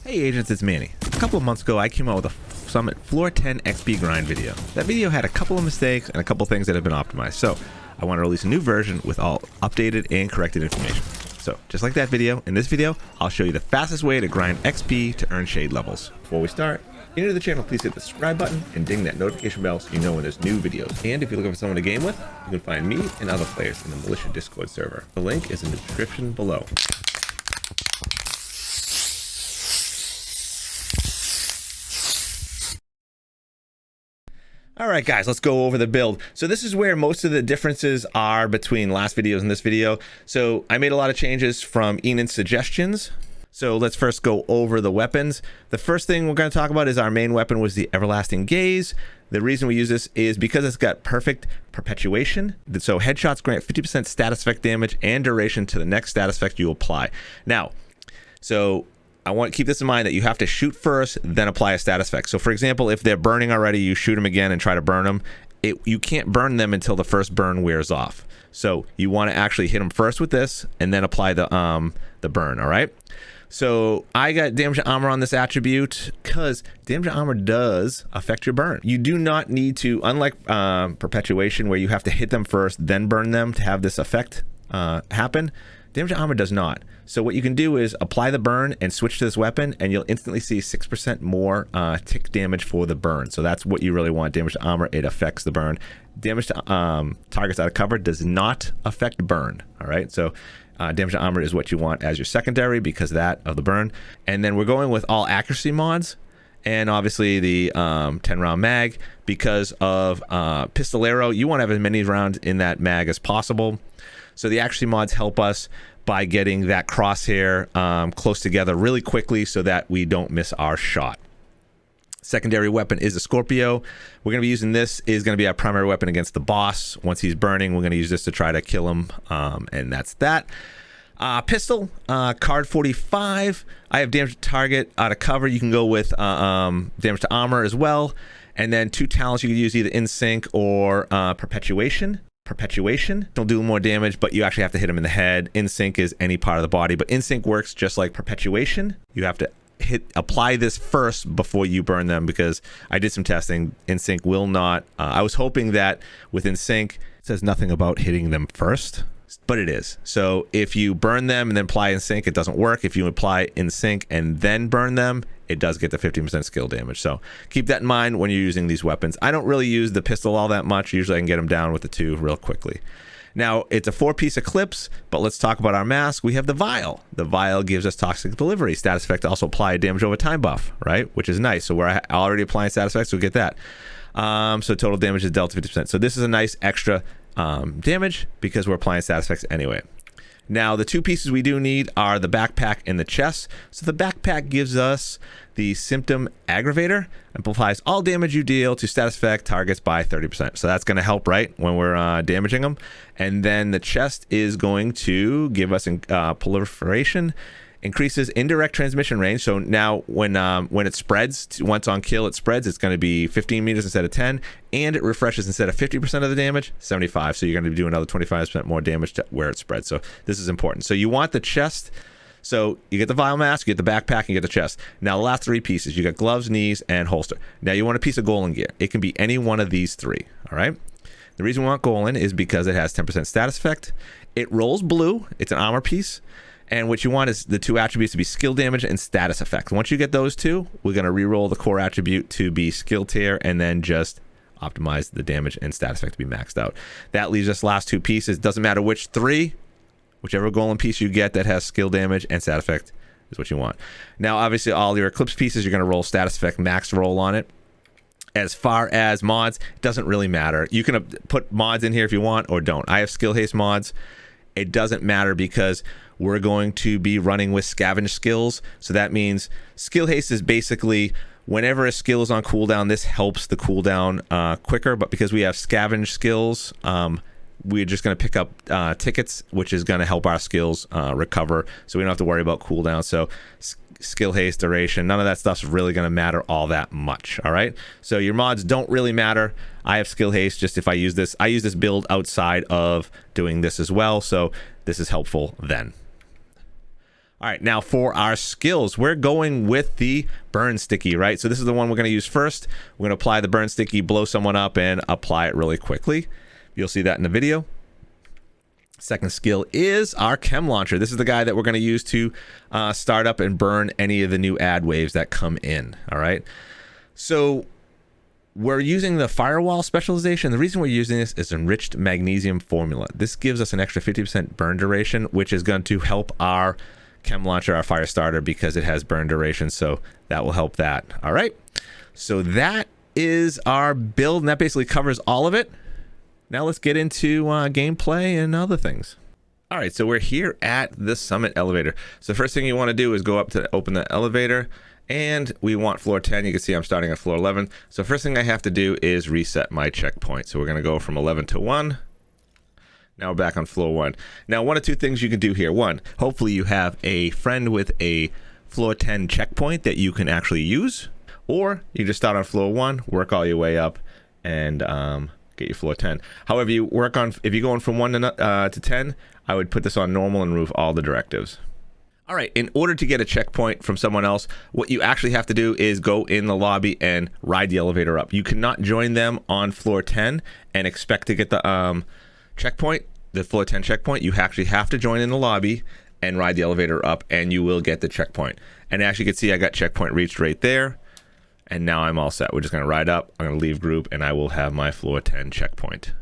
Hey agents, it's Manny. A couple of months ago I came out with a Summit Floor 10 XP grind video. That video had a couple of mistakes and a couple of things that have been optimized, so I want to release a new version with all updated and corrected information. So just like that video, in this video I'll show you the fastest way to grind XP to earn shade levels. Before we start, if you're new to the channel, please hit the subscribe button and ding that notification bell so you know when there's new videos. And if you're looking for someone to game with, you can find me and other players in the Militia Discord server. The link is in the description below. Alright guys, let's go over the build. So this is where most of the differences are between last videos and this video. So I made a lot of changes from Enan's suggestions. So let's first go over the weapons. The first thing we're going to talk about is our main weapon was the Everlasting Gaze. The reason we use this is because it's got perfect perpetuation. So headshots grant 50% status effect damage and duration to the next status effect you apply. Now, so I want to keep this in mind that you have to shoot first, then apply a status effect. So for example, if they're burning already, you shoot them again and try to burn them. You can't burn them until the first burn wears off. So you want to actually hit them first with this and then apply the burn, all right? So I got damage to armor on this attribute because damage to armor does affect your burn. You do not need to, unlike perpetuation where you have to hit them first, then burn them to have this effect happen, damage to armor does not. So what you can do is apply the burn and switch to this weapon and you'll instantly see 6% more tick damage for the burn. So that's what you really want. Damage to armor, it affects the burn. Damage to targets out of cover does not affect burn. All right, so damage to armor is what you want as your secondary because that of the burn. And then we're going with all accuracy mods and obviously the 10 round mag because of pistolero. You want to have as many rounds in that mag as possible. So the accuracy mods help us by getting that crosshair close together really quickly so that we don't miss our shot. Secondary weapon is a Scorpio. We're going to be using this, is going to be our primary weapon against the boss. Once he's burning, we're going to use this to try to kill him, and that's that. Pistol, card 45. I have damage to target out of cover. You can go with damage to armor as well. And then two talents you can use either in sync or perpetuation. Perpetuation will do more damage, but you actually have to hit him in the head. In sync is any part of the body, but in sync works just like perpetuation. You have to apply this first before you burn them because I did some testing. In sync will not. I was hoping that with in sync it says nothing about hitting them first, but it is. So if you burn them and then apply in sync, it doesn't work. If you apply in sync and then burn them, it does get the 15% skill damage. So keep that in mind when you're using these weapons. I don't really use the pistol all that much. Usually I can get them down with the two real quickly. Now, it's a 4-piece Eclipse, but let's talk about our mask. We have the Vial. The Vial gives us Toxic Delivery. Status effect also apply a damage over time buff, right? Which is nice. So we're already applying status effects, so we get that. So total damage is dealt to 50%. So this is a nice extra damage because we're applying status effects anyway. Now, the two pieces we do need are the backpack and the chest. So the backpack gives us the Symptom Aggravator, amplifies all damage you deal to status effect targets by 30%. So that's going to help, right, when we're damaging them. And then the chest is going to give us proliferation, increases indirect transmission range. So now when it spreads, once on kill it spreads, it's going to be 15 meters instead of 10, and it refreshes instead of 50% of the damage, 75. So you're going to do another 25% more damage to where it spreads. So this is important. So you want the chest. So you get the Vial Mask, you get the backpack, and you get the chest. Now the last three pieces, you got gloves, knees, and holster. Now you want a piece of Golem gear. It can be any one of these three, all right? The reason we want Golem is because it has 10% status effect. It rolls blue. It's an armor piece. And what you want is the two attributes to be skill damage and status effect. Once you get those two, we're going to re-roll the core attribute to be skill tier and then just optimize the damage and status effect to be maxed out. That leaves us last two pieces. Doesn't matter which three, whichever golem piece you get that has skill damage and status effect is what you want. Now, obviously, all your Eclipse pieces, you're going to roll status effect max roll on it. As far as mods, it doesn't really matter. You can put mods in here if you want or don't. I have skill haste mods. It doesn't matter because we're going to be running with scavenge skills. So that means skill haste is basically whenever a skill is on cooldown, this helps the cooldown quicker. But because we have scavenge skills, we're just going to pick up tickets, which is going to help our skills recover. So we don't have to worry about cooldown. So skill haste, duration, none of that stuff's really going to matter all that much. All right. So your mods don't really matter. I have skill haste just if I use this build outside of doing this as well. So this is helpful then. All right, now for our skills, we're going with the burn sticky, right? So this is the one we're going to use first. We're going to apply the burn sticky, blow someone up, and apply it really quickly. You'll see that in the video. Second skill is our chem launcher. This is the guy that we're going to use to start up and burn any of the new ad waves that come in, all right? So we're using the firewall specialization. The reason we're using this is enriched magnesium formula. This gives us an extra 50% burn duration, which is going to help our chem launcher, our fire starter, because it has burn duration, so that will help that. All right, so that is our build, and that basically covers all of it. Now let's get into gameplay and other things. All right, so we're here at the summit elevator. So the first thing you want to do is go up to open the elevator, and we want floor 10. You can see I'm starting at floor 11. So first thing I have to do is reset my checkpoint. So we're going to go from 11 to 1. Now we're back on floor 1. Now, one of two things you can do here. One, hopefully you have a friend with a floor 10 checkpoint that you can actually use, or you just start on floor 1, work all your way up, and get your floor 10. However, you work on, if you're going from 1 to 10, I would put this on normal and remove all the directives. All right, in order to get a checkpoint from someone else, what you actually have to do is go in the lobby and ride the elevator up. You cannot join them on floor 10 and expect to get the checkpoint, the floor 10 checkpoint. You actually have to join in the lobby and ride the elevator up, and you will get the checkpoint. And as you can see, I got checkpoint reached right there, and now I'm all set. We're just going to ride up. I'm going to leave group, and I will have my floor 10 checkpoint.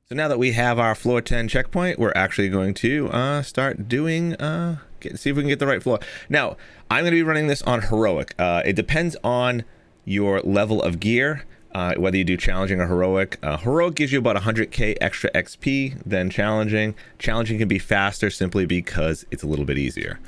So now that we have our floor 10 checkpoint, we're actually going to start doing, see if we can get the right floor. Now, I'm going to be running this on heroic. It depends on your level of gear. Whether you do challenging or heroic. Heroic gives you about 100k extra XP than challenging. Challenging can be faster simply because it's a little bit easier.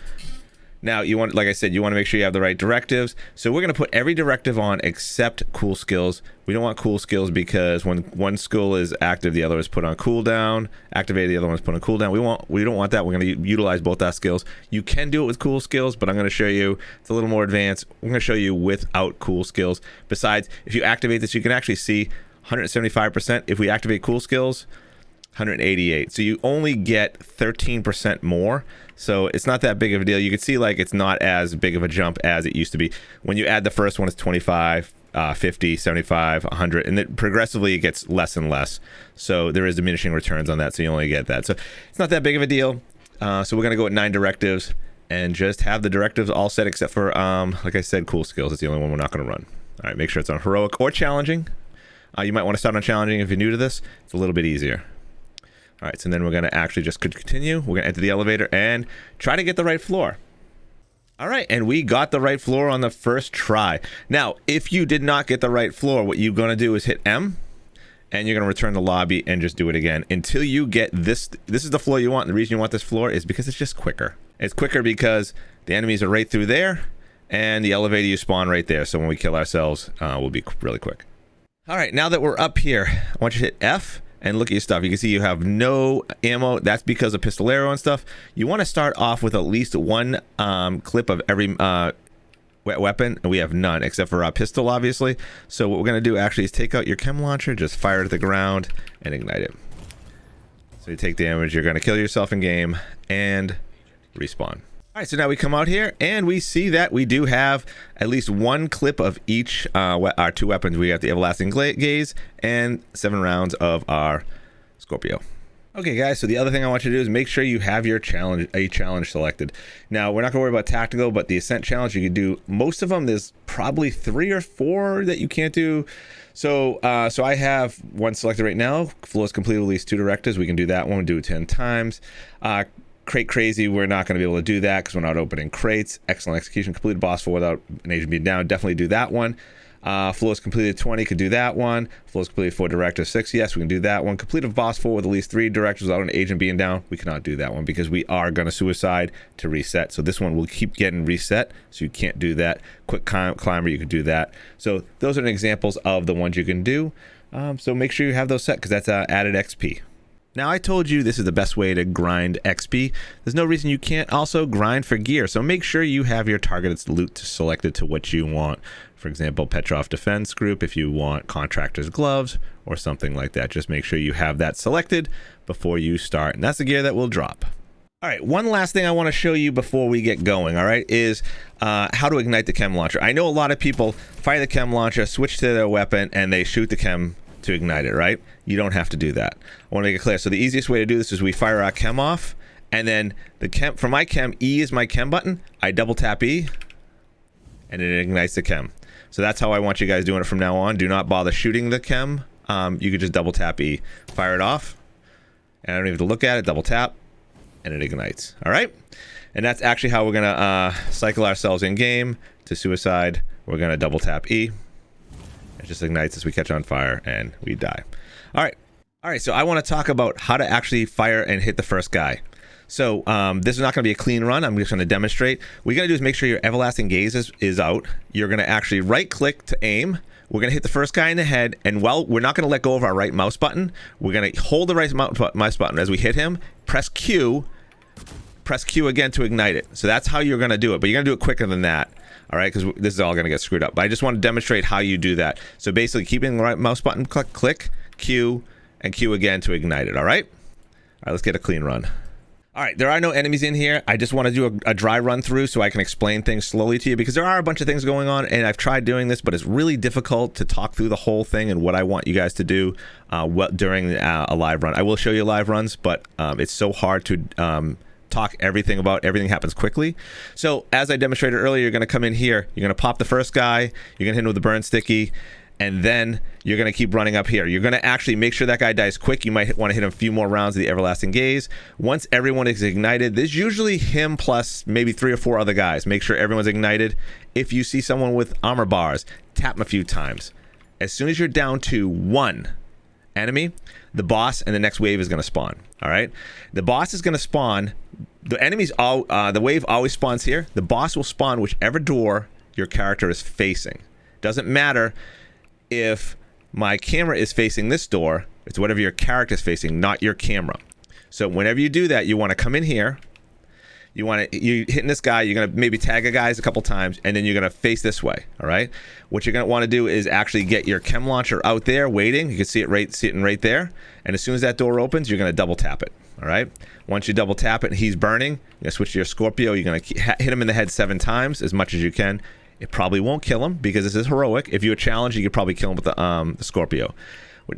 Now, you want, like I said, you want to make sure you have the right directives. So we're going to put every directive on except cool skills. We don't want cool skills because when one skill is active, the other is put on cooldown. Activated, the other one is put on cooldown. We don't want that. We're going to utilize both our skills. You can do it with cool skills, but I'm going to show you, it's a little more advanced. I'm going to show you without cool skills. Besides, if you activate this, you can actually see 175%. If we activate cool skills, 188. So you only get 13% more. So it's not that big of a deal. You can see like it's not as big of a jump as it used to be. When you add the first one, it's 25, 50, 75, 100, and then progressively it gets less and less. So there is diminishing returns on that, so you only get that. So it's not that big of a deal. So we're gonna go with 9 directives and just have the directives all set except for, like I said, cool skills. It's the only one we're not gonna run. All right, make sure it's on heroic or challenging. You might want to start on challenging if you're new to this. It's a little bit easier. All right, so then we're going to actually just continue. We're going to enter the elevator and try to get the right floor. All right, and we got the right floor on the first try. Now, if you did not get the right floor, what you're going to do is hit M, and you're going to return the lobby and just do it again until you get this. This is the floor you want. And the reason you want this floor is because it's just quicker. It's quicker because the enemies are right through there, and the elevator you spawn right there. So when we kill ourselves, we'll be really quick. All right, now that we're up here, I want you to hit F. And look at your stuff. You can see you have no ammo. That's because of pistolero and stuff. You want to start off with at least one clip of every weapon, and we have none except for our pistol, obviously. So what we're going to do actually is take out your chem launcher, just fire it at the ground, and ignite it. So you take damage. You're going to kill yourself in game and respawn. All right, so now we come out here and we see that we do have at least one clip of each our 2 weapons. We have the Everlasting Gaze and 7 rounds of our Scorpio. Okay, guys, so the other thing I want you to do is make sure you have your challenge selected. Now, we're not going to worry about tactical, but the Ascent challenge, you can do most of them. There's probably 3 or 4 that you can't do. So so I have one selected right now. Floors complete at least 2 directives. We can do that one. Do it 10 times. Crate crazy, we're not going to be able to do that because we're not opening crates. Excellent execution, completed boss 4 without an agent being down. Definitely do that one. Floors completed 20, could do that one. Floors completed 4 directives 6, yes, we can do that one. Completed boss 4 with at least 3 directives without an agent being down. We cannot do that one because we are going to suicide to reset. So this one will keep getting reset, so you can't do that. Quick climber, you could do that. So those are examples of the ones you can do. So make sure you have those set because that's added XP. Now, I told you this is the best way to grind XP. There's no reason you can't also grind for gear. So make sure you have your targeted loot selected to what you want. For example, Petrov Defense Group, if you want Contractor's Gloves or something like that. Just make sure you have that selected before you start. And that's the gear that will drop. All right, one last thing I want to show you before we get going, all right, is how to ignite the chem launcher. I know a lot of people fire the chem launcher, switch to their weapon, and they shoot the chem to ignite it, right? You don't have to do that. I want to make it clear. So the easiest way to do this is we fire our chem off, and then the chem, for my chem, E is my chem button. I double tap E, and it ignites the chem. So that's how I want you guys doing it from now on. Do not bother shooting the chem. You could just double tap E, fire it off, and I don't even have to look at it, double tap, and it ignites. All right, and that's actually how we're gonna cycle ourselves in game to suicide. We're gonna double tap E. It just ignites as we catch on fire and we die. All right, so I want to talk about how to actually fire and hit the first guy. So this is not going to be a clean run. I'm just going to demonstrate. What you're going to do is make sure your everlasting gaze is out. You're going to actually right click to aim. We're going to hit the first guy in the head, and while we're not going to let go of our right mouse button, we're going to hold the right mouse button as we hit him, press Q again to ignite it. So that's how you're going to do it, but you're going to do it quicker than that. All right, because this is all going to get screwed up. But I just want to demonstrate how you do that. So basically, keeping the right mouse button, click, Q, and Q again to ignite it. All right, let's get a clean run. All right, there are no enemies in here. I just want to do a dry run through so I can explain things slowly to you, because there are a bunch of things going on, and I've tried doing this, but it's really difficult to talk through the whole thing and what I want you guys to do during a live run. I will show you live runs, but it's so hard to talk everything happens quickly. So as I demonstrated earlier, you're going to come in here, you're going to pop the first guy, you're going to hit him with the burn sticky, and then you're going to keep running up here. You're going to actually make sure that guy dies quick. You might want to hit him a few more rounds of the everlasting gaze. Once everyone is ignited, there's usually him plus maybe 3 or 4 other guys. Make sure everyone's ignited. If you see someone with armor bars, tap him a few times. As soon as you're down to 1 enemy, the boss and the next wave is going to spawn. All right, the boss is going to spawn. The enemies all the wave always spawns here. The boss will spawn whichever door your character is facing. Doesn't matter if my camera is facing this door. It's whatever your character is facing, not your camera. So whenever you do that, you want to come in here. You hitting this guy. You're gonna maybe tag a guys a couple times, and then you're gonna face this way. All right. What you're gonna want to do is actually get your chem launcher out there waiting. You can see it sitting right there. And as soon as that door opens, you're gonna double tap it. All right. Once you double tap it and he's burning, you're gonna switch to your Scorpio. You're gonna hit him in the head 7 times, as much as you can. It probably won't kill him because this is heroic. If you were challenged, you could probably kill him with the Scorpio.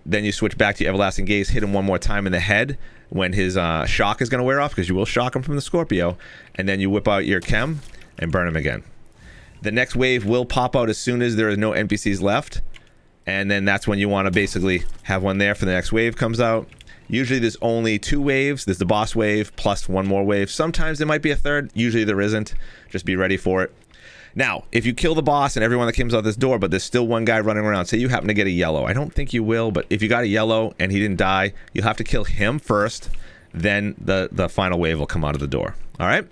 Then you switch back to your everlasting gaze, hit him one more time in the head when his shock is going to wear off, because you will shock him from the Scorpio, and then you whip out your chem and burn him again. The next wave will pop out as soon as there is no NPCs left, and then that's when you want to basically have one there for the next wave comes out. Usually there's only 2 waves. There's the boss wave plus 1 more wave. Sometimes there might be a third. Usually there isn't. Just be ready for it. Now, if you kill the boss and everyone that comes out this door, but there's still one guy running around, say you happen to get a yellow. I don't think you will, but if you got a yellow and he didn't die, you'll have to kill him first. Then the final wave will come out of the door. All right?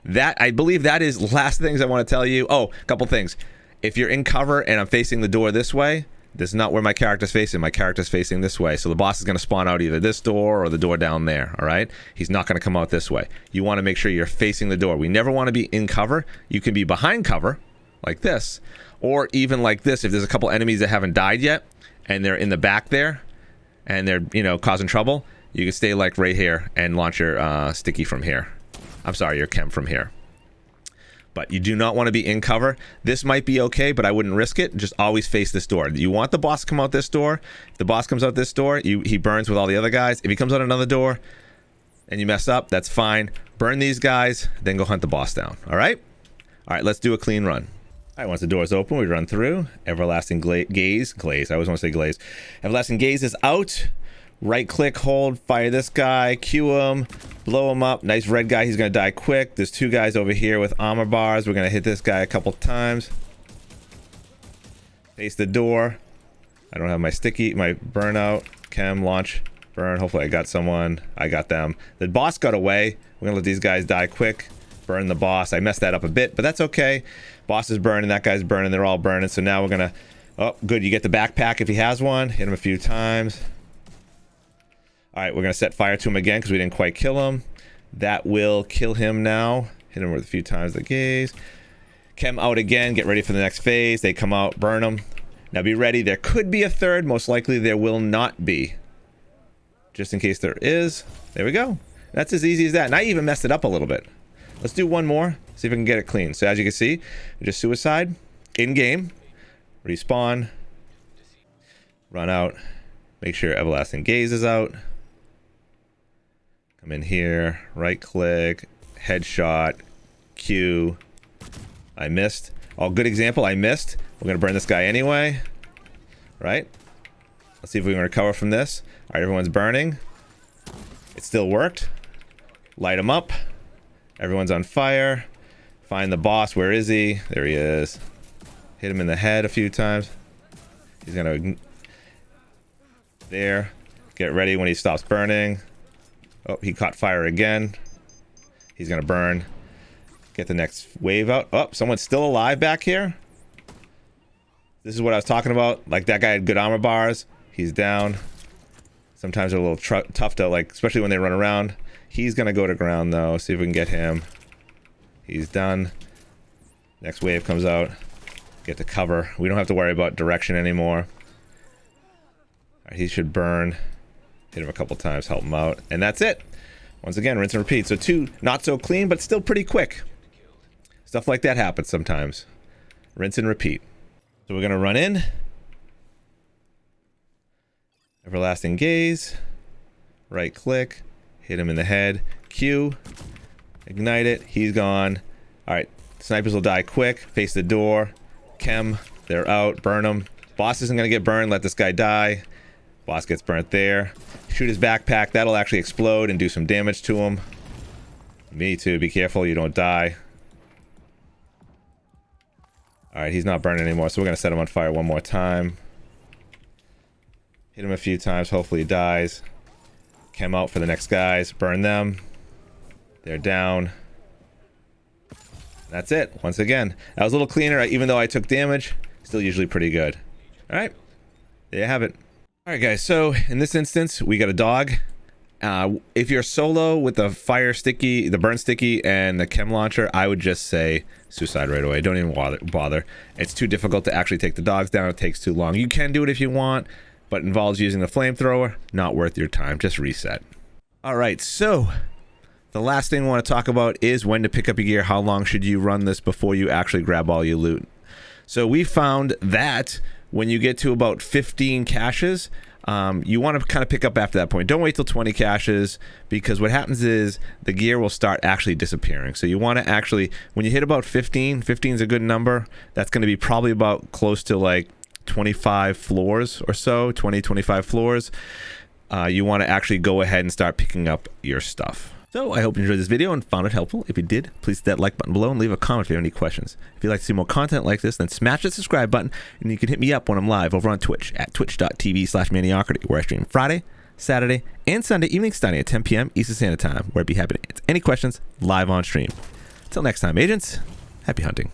I believe that is last things I want to tell you. Oh, a couple things. If you're in cover and I'm facing the door this way, this is not where my character's facing. My character's facing this way. So the boss is going to spawn out either this door or the door down there. All right. He's not going to come out this way. You want to make sure you're facing the door. We never want to be in cover. You can be behind cover like this, or even like this. If there's a couple enemies that haven't died yet and they're in the back there and they're, causing trouble, you can stay like right here and launch your sticky from here. I'm sorry, your chem from here. But you do not want to be in cover. This might be okay, but I wouldn't risk it. Just always face this door. You want the boss to come out this door. If the boss comes out this door, he burns with all the other guys. If he comes out another door and you mess up, that's fine. Burn these guys, then go hunt the boss down. All right? All right, let's do a clean run. All right, once the door is open, we run through. Everlasting gaze. I always want to say glaze. Everlasting gaze is out. Right click, hold, fire this guy, Q him, blow him up. Nice red guy, he's gonna die quick. There's 2 guys over here with armor bars. We're gonna hit this guy a couple times. Face the door. I don't have my sticky, my burnout, chem, launch, burn. Hopefully I got someone. I got them. The boss got away. We're gonna let these guys die quick. Burn the boss. I messed that up a bit, but that's okay. Boss is burning, that guy's burning, they're all burning. So now we're gonna, oh, good, you get the backpack if he has one. Hit him a few times. All right, we're going to set fire to him again because we didn't quite kill him. That will kill him now. Hit him with a few times the gaze. Chem out again. Get ready for the next phase. They come out, burn them. Now be ready. There could be a third. Most likely there will not be. Just in case there is. There we go. That's as easy as that. And I even messed it up a little bit. Let's do one more. See if we can get it clean. So as you can see, just suicide, in-game, respawn, run out, make sure everlasting gaze is out. Come in here, right click, headshot, Q. I missed. Oh, good example, I missed. We're gonna burn this guy anyway. Right? Let's see if we can recover from this. All right, everyone's burning. It still worked. Light him up. Everyone's on fire. Find the boss. Where is he? There he is. Hit him in the head a few times. He's gonna... There. Get ready when he stops burning. Oh, he caught fire again. He's gonna burn. Get the next wave out. Oh, someone's still alive back here. This is what I was talking about. Like, that guy had good armor bars. He's down. Sometimes they're a little tough to, like, especially when they run around. He's gonna go to ground though. See if we can get him. He's done. Next wave comes out. Get to cover. We don't have to worry about direction anymore. All right, he should burn. Hit him a couple times, help him out, and that's it. Once again, rinse and repeat. So 2 not so clean, but still pretty quick. Stuff like that happens sometimes. Rinse and repeat. So we're gonna run in. Everlasting gaze. Right click. Hit him in the head. Q. Ignite it. He's gone. All right. Snipers will die quick. Face the door. Chem. They're out. Burn them. Boss isn't gonna get burned. Let this guy die. Boss gets burnt there. Shoot his backpack. That'll actually explode and do some damage to him. Me too. Be careful you don't die. Alright, he's not burning anymore, so we're going to set him on fire one more time. Hit him a few times. Hopefully he dies. Chem out for the next guys. Burn them. They're down. That's it. Once again. That was a little cleaner, even though I took damage. Still usually pretty good. Alright. There you have it. Alright guys, so in this instance, we got a dog. If you're solo with the fire sticky, the burn sticky, and the chem launcher, I would just say suicide right away. Don't even bother. It's too difficult to actually take the dogs down. It takes too long. You can do it if you want, but involves using the flamethrower. Not worth your time. Just reset. Alright, so the last thing I want to talk about is when to pick up your gear. How long should you run this before you actually grab all your loot? So we found that when you get to about 15 caches, you want to kind of pick up after that point. Don't wait till 20 caches, because what happens is the gear will start actually disappearing. So you want to actually, when you hit about 15 is a good number. That's going to be probably about close to like 25 floors or so, 25 floors. You want to actually go ahead and start picking up your stuff. So I hope you enjoyed this video and found it helpful. If you did, please hit that like button below and leave a comment if you have any questions. If you'd like to see more content like this, then smash the subscribe button, and you can hit me up when I'm live over on Twitch at twitch.tv/Maniocrity, where I stream Friday, Saturday, and Sunday evening starting at 10 p.m. Eastern Standard Time, where I'd be happy to answer any questions live on stream. Until next time, agents, happy hunting.